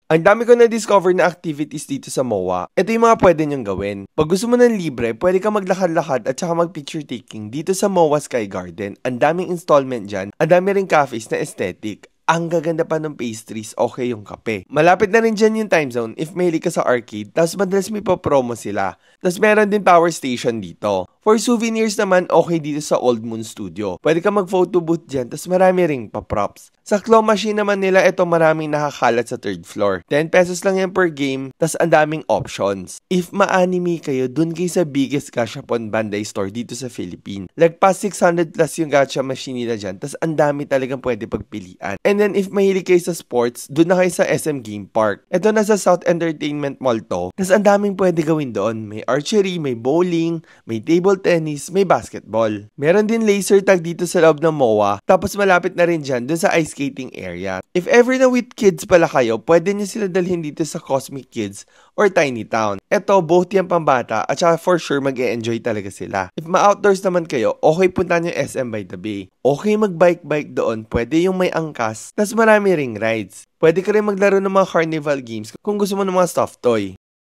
Ang dami ko na-discover na activities dito sa MOA. Ito yung mga pwede nyong gawin. Pag gusto mo ng libre, pwede ka maglakad-lakad at saka mag-picture taking dito sa MOA Sky Garden. Ang daming installment dyan. Ang dami rin cafes na aesthetic. Ang gaganda pa ng pastries, okay yung kape. Malapit na rin dyan yung time zone if mahilig ka sa arcade, tapos madalas may pa-promo sila. Tapos meron din power station dito. For souvenirs naman, okay dito sa Old Moon Studio. Pwede ka mag-photo booth dyan, tapos marami ring pa-props. Sa claw machine naman nila, ito maraming nakakalat sa 3rd floor. 10 pesos lang yan per game, tas ang daming options. If ma-anime kayo, dun kayo sa biggest gashapon Bandai store dito sa Philippines. Lagpas 600 plus yung gacha machine nila dyan, tas ang dami talagang pwede pagpilian. And then if mahilig kayo sa sports, dun na kayo sa SM Game Park. Ito na sa South Entertainment Mall to, tas ang daming pwede gawin doon. May archery, may bowling, may table tennis, may basketball. Meron din laser tag dito sa loob ng MOA, tapos malapit na rin dyan dun sa ice skating area. If ever na with kids pala kayo, pwede nyo sila dalhin dito sa Cosmic Kids or Tiny Town. Eto, both yan pambata at saka for sure mag-e-enjoy talaga sila. If ma-outdoors naman kayo, okay punta nyo SM by the Bay. Okay mag-bike-bike doon, pwede yung may angkas, tas marami ring rides. Pwede ka rin maglaro ng mga carnival games kung gusto mo ng mga stuffed toy.